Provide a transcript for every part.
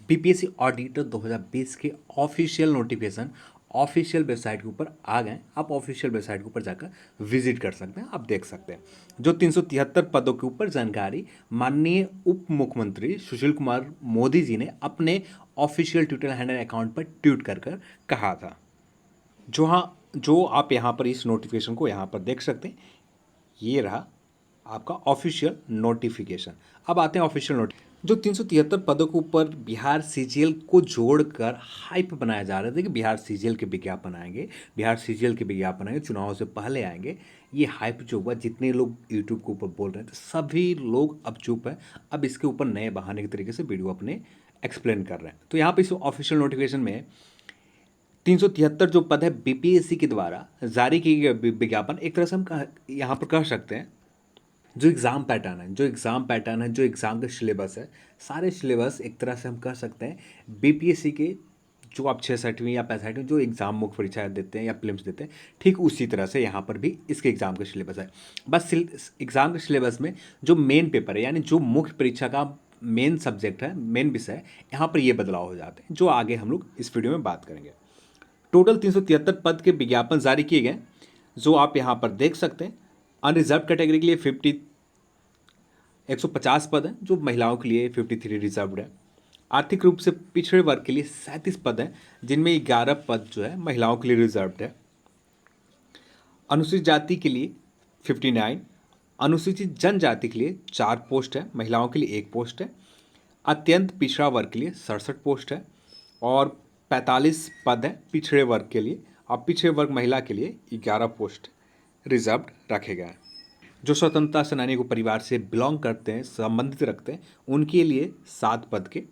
BPSC auditor 2020 के official notification official website के ऊपर आ गए। आप ऑफिशियल वेबसाइट के ऊपर जाकर विजिट कर सकते हैं, आप देख सकते हैं। जो 373 पदों के ऊपर जानकारी माननीय उप मुख्यमंत्री सुशील कुमार मोदी जी ने अपने ऑफिशियल ट्विटर हैंडल अकाउंट पर ट्वीट कर कहा था। जो आप यहाँ पर इस नोटिफिकेशन को यहाँ पर देख सकते हैं, ये रहा आपका ऑफिशियल नोटिफिकेशन। अब आते हैं ऑफिशियल नोट जो 373 पदों के ऊपर बिहार सीजीएल को जोड़कर हाइप बनाया जा रहा था कि बिहार सीजीएल के विज्ञापन आएंगे, बिहार सीजीएल के विज्ञापन आएंगे, चुनाव से पहले आएंगे। ये हाइप जो हुआ, जितने लोग यूट्यूब के ऊपर बोल रहे थे सभी लोग अब चुप है। अब इसके ऊपर नए बहाने के तरीके से वीडियो अपने एक्सप्लेन कर रहे हैं। तो यहाँ पर इस ऑफिशियल नोटिफिकेशन में 373 जो पद है बीपीएससी के द्वारा जारी किए गए विज्ञापन, एक तरह से हम यहाँ पर कह सकते हैं जो एग्ज़ाम पैटर्न है, जो एग्ज़ाम का सिलेबस है, सारे सिलेबस एक तरह से हम कह सकते हैं बीपीएससी के जो आप 66वीं या 65वीं जो एग्ज़ाम मुख्य परीक्षा देते हैं या प्रीलिम्स देते हैं, ठीक उसी तरह से यहाँ पर भी इसके एग्ज़ाम का सिलेबस है। बस एग्ज़ाम के सिलेबस में जो मेन पेपर है, यानी जो मुख्य परीक्षा का मेन सब्जेक्ट है, मेन विषय है, यहाँ पर ये बदलाव हो जाते हैं, जो आगे हम लोग इस वीडियो में बात करेंगे। टोटल 373 पद के विज्ञापन जारी किए गए, जो आप यहाँ पर देख सकते हैं। अनरिजर्व कैटेगरी के लिए 150 पद हैं, जो महिलाओं के लिए 53 रिजर्व्ड है। आर्थिक रूप से पिछड़े वर्ग के लिए 37 पद हैं, जिनमें 11 पद जो है महिलाओं के लिए रिजर्व्ड है। अनुसूचित जाति के लिए 59, अनुसूचित जनजाति के लिए 4 पोस्ट है, महिलाओं के लिए 1 पोस्ट है। अत्यंत पिछड़ा वर्ग के लिए 67 पोस्ट है और 45 पद है पिछड़े वर्ग के लिए, और पिछड़े वर्ग महिला के लिए 11 पोस्ट रिजर्व्ड रखे गए हैं। जो स्वतंत्रता सेनानी को परिवार से बिलोंग करते हैं, संबंधित रखते हैं, उनके लिए 7 पद के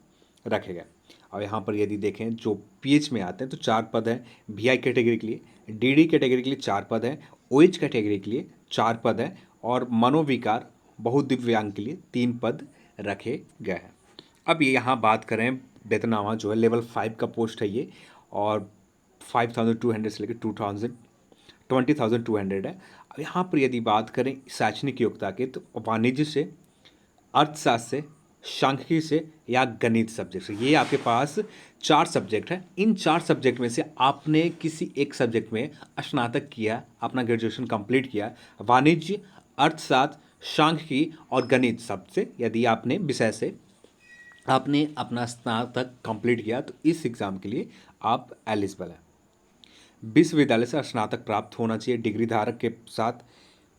रखे गए। और यहाँ पर यदि देखें जो पीएच में आते हैं तो 4 पद हैं वीआई कैटेगरी के लिए, डीडी कैटेगरी के लिए 4 पद हैं, ओएच कैटेगरी के लिए 4 पद हैं और मनोविकार बहुदिव्यांग के लिए 3 पद रखे गए हैं। अब ये यहाँ बात करें वेतनमान जो है लेवल 5 का पोस्ट है ये, और 5200 से लेकर 20,200 है। अब यहाँ पर यदि बात करें शैक्षणिक योग्यता की, तो वाणिज्य से, अर्थशास्त्र से, सांख्यिकी से या गणित सब्जेक्ट से, ये आपके पास 4 सब्जेक्ट है। इन 4 सब्जेक्ट में से आपने किसी एक सब्जेक्ट में स्नातक किया, अपना ग्रेजुएशन कंप्लीट किया, वाणिज्य, अर्थशास्त्र, सांख्यिकी और गणित सबसे यदि आपने विषय से आपने अपना स्नातक कंप्लीट किया, तो इस एग्ज़ाम के लिए आप एलिजिबल हैं। विश्वविद्यालय से स्नातक प्राप्त होना चाहिए डिग्री धारक के साथ,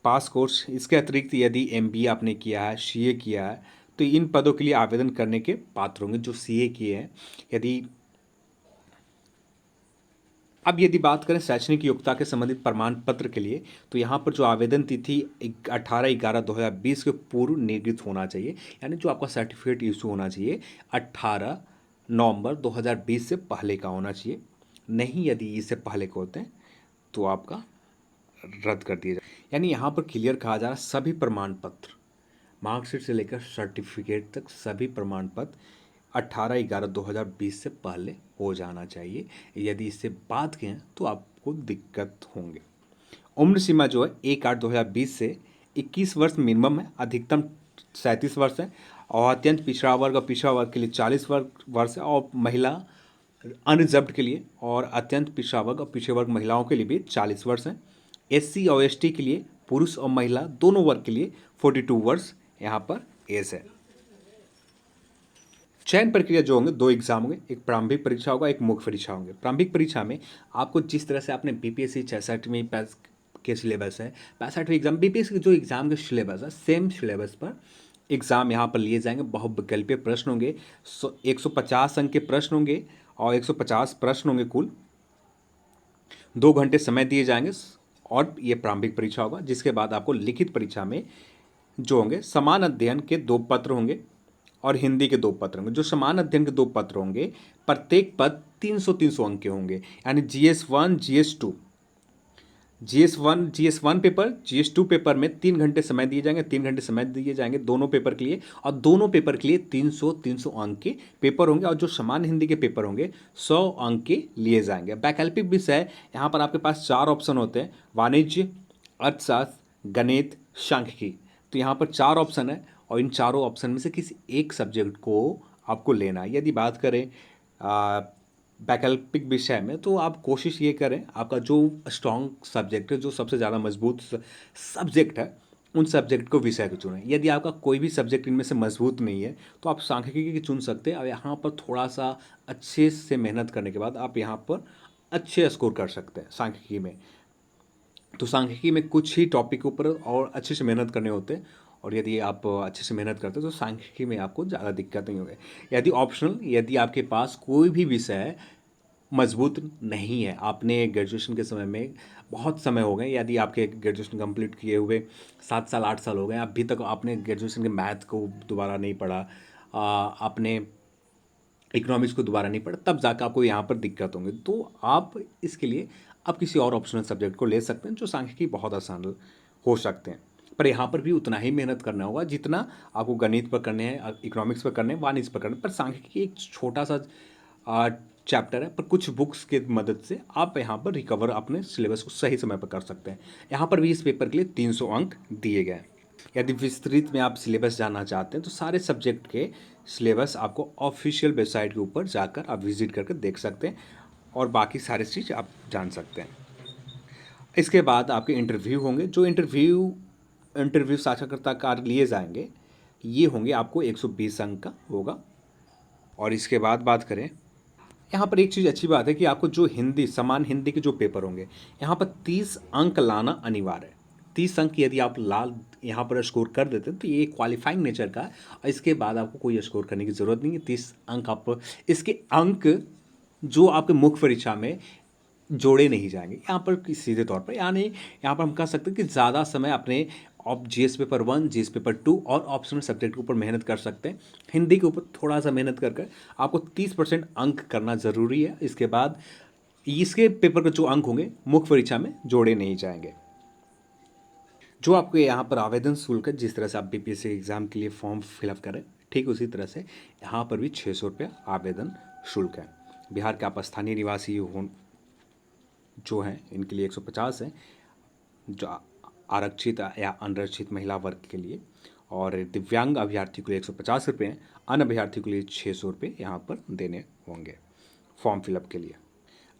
पास कोर्स। इसके अतिरिक्त यदि एमबीए आपने किया है, सीए किया है, तो इन पदों के लिए आवेदन करने के पात्र होंगे जो सीए किए हैं। अब यदि बात करें शैक्षणिक योग्यता के संबंधित प्रमाण पत्र के लिए, तो यहाँ पर जो आवेदन तिथि 18/11/2020 के पूर्व निर्गत होना चाहिए, यानी जो आपका सर्टिफिकेट इशू होना चाहिए 18 नवंबर 2020 से पहले का होना चाहिए। नहीं, यदि इससे पहले के होते हैं तो आपका रद्द कर दिया जाए। यानी यहाँ पर क्लियर कहा जा रहा है सभी प्रमाण पत्र, मार्कशीट से लेकर सर्टिफिकेट तक सभी प्रमाण पत्र 18/11/2020 से पहले हो जाना चाहिए। यदि इससे बात करें तो आपको दिक्कत होंगे। उम्र सीमा जो है 1/8/2020 से 21 वर्ष मिनिमम है, अधिकतम 37 वर्ष है, और अत्यंत पिछड़ा वर्ग और पिछड़ा वर्ग के लिए 40 वर्ष है, और महिला अनरिजर्व्ड के लिए और अत्यंत पिछड़ा वर्ग और पिछड़े वर्ग महिलाओं के लिए भी 40 वर्ष है। एससी और एसटी के लिए पुरुष और महिला दोनों वर्ग के लिए 42 वर्ष यहाँ पर एज है। चयन प्रक्रिया जो होंगे 2 एग्जाम होंगे, एक प्रारंभिक परीक्षा होगा, एक मुख्य परीक्षा होंगे। प्रारंभिक परीक्षा में आपको जिस तरह से आपने बीपीएससी 66वीं के सिलेबस है, 65वीं एग्जाम बीपीएससी जो एग्जाम के सिलेबस है, सेम सिलेबस पर एग्ज़ाम यहाँ पर लिए जाएंगे। बहुविकल्पीय प्रश्न होंगे, 150 अंक के प्रश्न होंगे और 150 प्रश्न होंगे कुल। 2 घंटे समय दिए जाएंगे और ये प्रारंभिक परीक्षा होगा। जिसके बाद आपको लिखित परीक्षा में जो होंगे समान अध्ययन के 2 पत्र होंगे और हिंदी के 2 पत्र होंगे। जो समान अध्ययन के 2 पत्र होंगे, प्रत्येक पद 300-300 अंक के होंगे, यानी GS1 GS1 paper, GS2 paper में 3 घंटे समय दिए जाएंगे, 3 घंटे समय दिए जाएंगे दोनों पेपर के लिए, और दोनों पेपर के लिए 300-300 अंक के पेपर होंगे। और जो समान हिंदी के पेपर होंगे 100 अंक के लिए जाएंगे। वैकल्पिक विषय यहाँ पर आपके पास 4 ऑप्शन होते हैं, वाणिज्य, अर्थशास्त्र, गणित, सांख्यिकी। तो यहाँ पर 4 ऑप्शन है और इन चारों ऑप्शन में से किसी एक सब्जेक्ट को आपको लेना है। यदि बात करें वैकल्पिक विषय में, तो आप कोशिश ये करें, आपका जो स्ट्रॉन्ग सब्जेक्ट है, जो सबसे ज़्यादा मजबूत सब्जेक्ट है, उन सब्जेक्ट को विषय को चुनें। यदि आपका कोई भी सब्जेक्ट इनमें से मजबूत नहीं है तो आप सांख्यिकी की चुन सकते हैं, और यहाँ पर थोड़ा सा अच्छे से मेहनत करने के बाद आप यहाँ पर अच्छे स्कोर कर सकते हैं सांख्यिकी में। तो सांख्यिकी में कुछ ही टॉपिक के ऊपर और अच्छे से मेहनत करने होते हैं, और यदि आप अच्छे से मेहनत करते हैं तो सांख्यिकी में आपको ज़्यादा दिक्कत नहीं होगी। यदि ऑप्शनल, यदि आपके पास कोई भी विषय मजबूत नहीं है, आपने ग्रेजुएशन के समय में बहुत समय हो गए, यदि आपके ग्रेजुएशन कंप्लीट किए हुए 7 साल 8 साल हो गए, अभी तक आपने ग्रेजुएशन के मैथ को दोबारा नहीं पढ़ा, आपने इकोनॉमिक्स को दोबारा नहीं पढ़ा, तब जाकर आपको यहाँ पर दिक्कत होंगी। तो आप इसके लिए आप किसी और ऑप्शनल सब्जेक्ट को ले सकते हैं, जो सांख्यिकी बहुत आसान हो सकते हैं। पर यहाँ पर भी उतना ही मेहनत करना होगा जितना आपको गणित पर करने हैं, इकोनॉमिक्स पर करने हैं, वाणिज्य पर करने हैं। पर सांख्यिकी एक छोटा सा चैप्टर है, पर कुछ बुक्स की मदद से आप यहाँ पर रिकवर अपने सिलेबस को सही समय पर कर सकते हैं। यहाँ पर भी इस पेपर के लिए 300 अंक दिए गए हैं। यदि विस्तृत में आप सिलेबस जानना चाहते हैं तो सारे सब्जेक्ट के सिलेबस आपको ऑफिशियल वेबसाइट के ऊपर जाकर आप विजिट करके देख सकते हैं, और बाकी सारी चीज़ आप जान सकते हैं। इसके बाद आपके इंटरव्यू होंगे। जो इंटरव्यू साक्षात्कार लिए जाएंगे, ये होंगे आपको 120 अंक का होगा। और इसके बाद बात करें, यहाँ पर एक चीज़ अच्छी बात है कि आपको जो समान हिंदी के जो पेपर होंगे, यहाँ पर 30 अंक लाना अनिवार्य है। 30 अंक यदि आप यहाँ पर स्कोर कर देते हैं तो ये क्वालिफाइंग नेचर का है, और इसके बाद आपको कोई स्कोर करने की ज़रूरत नहीं है। 30 अंक आप, इसके अंक जो आपके मुख्य परीक्षा में जोड़े नहीं जाएंगे यहाँ पर सीधे तौर पर, यानी यहाँ पर हम कह सकते हैं कि ज़्यादा समय अपने जीएस पेपर 1, जीएस पेपर 2 और ऑप्शनल सब्जेक्ट के ऊपर मेहनत कर सकते हैं। हिंदी के ऊपर थोड़ा सा मेहनत कर आपको 30% अंक करना ज़रूरी है। इसके बाद इसके पेपर के जो अंक होंगे मुख्य परीक्षा में जोड़े नहीं जाएंगे। जो आपको यहाँ पर आवेदन शुल्क है, जिस तरह से आप बीपीएससी एग्ज़ाम के लिए फॉर्म फिलअप करें, ठीक उसी तरह से यहाँ पर भी 600 रुपया आवेदन शुल्क है। बिहार के आप स्थानीय निवासी हो जो हैं, इनके लिए 150 है, जो आरक्षित या अनारक्षित महिला वर्ग के लिए, और दिव्यांग अभ्यर्थी के लिए 150 रुपये हैं। अन्य अभ्यर्थी के लिए 600 रुपये यहाँ पर देने होंगे फॉर्म फिलअप के लिए।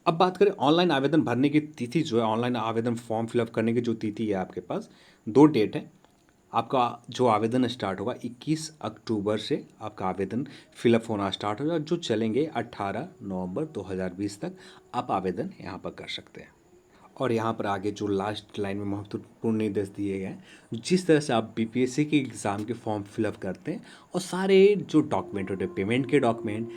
अब बात करें ऑनलाइन आवेदन भरने की तिथि, जो है ऑनलाइन आवेदन फॉर्म फिलअप करने की जो तिथि है, आपके पास 2 डेट है। आपका जो आवेदन स्टार्ट होगा 21 अक्टूबर से आपका आवेदन फिलअप होना स्टार्ट होगा, जो चलेंगे 18 नवंबर 2020 तक आप आवेदन यहाँ पर कर सकते हैं। और यहाँ पर आगे जो लास्ट लाइन में महत्वपूर्ण निर्देश दिए गए हैं, जिस तरह से आप बीपीएससी के एग्ज़ाम के फॉर्म फिलअप करते हैं, और सारे जो डॉक्यूमेंट होते हैं, पेमेंट के डॉक्यूमेंट,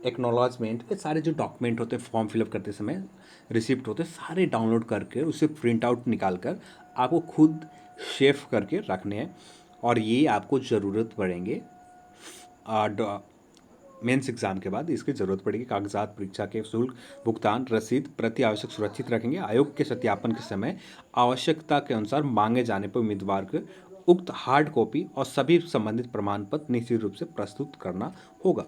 एक्नॉलेजमेंट, ये सारे जो डॉक्यूमेंट होते हैं फॉर्म फिलअप करते समय रिसिप्ट होते हैं, सारे डाउनलोड करके उसे प्रिंट आउट निकाल कर आपको खुद सेव करके रखने हैं। और ये आपको ज़रूरत पड़ेंगे मेंस एग्जाम के बाद, इसकी ज़रूरत पड़ेगी। कागजात, परीक्षा के शुल्क भुगतान रसीद प्रति आवश्यक सुरक्षित रखेंगे। आयोग के सत्यापन के समय आवश्यकता के अनुसार मांगे जाने पर उम्मीदवार को उक्त हार्ड कॉपी और सभी संबंधित प्रमाण पत्र निश्चित रूप से प्रस्तुत करना होगा।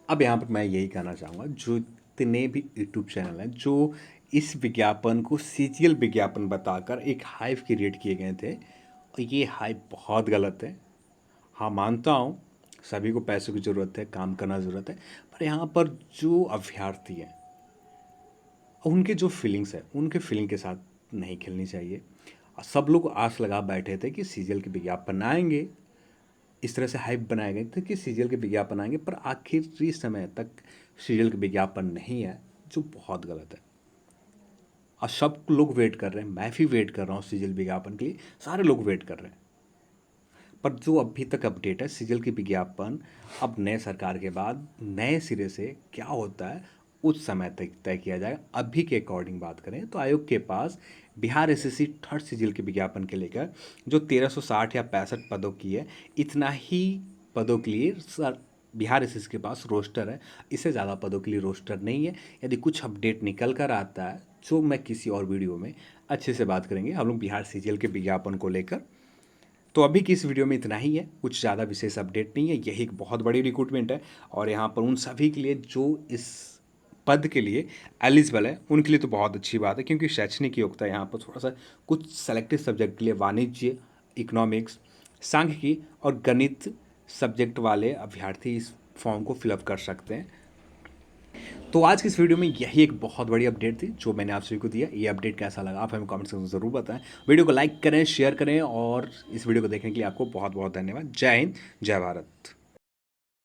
अब यहाँ पर मैं यही कहना चाहूँगा, जो जितने भी यूट्यूब चैनल हैं जो इस विज्ञापन को सीजीएल विज्ञापन बताकर एक हाइप क्रिएट किए गए थे, और ये हाइप बहुत गलत है। हाँ, मानता हूँ सभी को पैसों की ज़रूरत है, काम करना ज़रूरत है, पर यहाँ पर जो अभ्यर्थी हैं उनके जो फीलिंग्स है, उनके फीलिंग के साथ नहीं खेलनी चाहिए। सब लोग आस लगा बैठे थे कि सीरियल के विज्ञापन आएंगे, इस तरह से हाइप बनाए गए थे कि सीरियल के विज्ञापन आएंगे, पर आखिरी समय तक सीरियल के विज्ञापन नहीं है, जो बहुत गलत है। और सब लोग वेट कर रहे हैं, मैं भी वेट कर रहा हूँ सीरियल विज्ञापन के लिए, सारे लोग वेट कर रहे हैं। पर जो अभी तक अपडेट है, सीरियल की विज्ञापन अब नए सरकार के बाद नए सिरे से क्या होता है उस समय तक तय किया जाएगा। अभी के अकॉर्डिंग बात करें तो आयोग के पास बिहार एसएससी थर्ड सीरियल के विज्ञापन के लेकर जो 1360 या 65 पदों की है, इतना ही पदों के लिए सर बिहार एसएससी के पास रोस्टर है। इससे ज़्यादा पदों के लिए रोस्टर नहीं है। यदि कुछ अपडेट निकल कर आता है, जो मैं किसी और वीडियो में अच्छे से बात करेंगे हम लोग बिहार सीरियल के विज्ञापन को लेकर। तो अभी की इस वीडियो में इतना ही है, कुछ ज़्यादा विशेष अपडेट नहीं है। यही एक बहुत बड़ी रिक्रूटमेंट है, और यहाँ पर उन सभी के लिए जो इस पद के लिए एलिजिबल है, उनके लिए तो बहुत अच्छी बात है, क्योंकि शैक्षणिक योग्यता यहाँ पर थोड़ा सा कुछ सेलेक्टेड सब्जेक्ट के लिए वाणिज्य, इकोनॉमिक्स, सांख्यिकी और गणित सब्जेक्ट वाले अभ्यर्थी इस फॉर्म को फिलअप कर सकते हैं। तो आज की इस वीडियो में यही एक बहुत बड़ी अपडेट थी जो मैंने आप सभी को दिया। ये अपडेट कैसा लगा आप हमें कमेंट सेक्शन में ज़रूर बताएं। वीडियो को लाइक करें, शेयर करें और इस वीडियो को देखने के लिए आपको बहुत बहुत धन्यवाद। जय हिंद, जय भारत।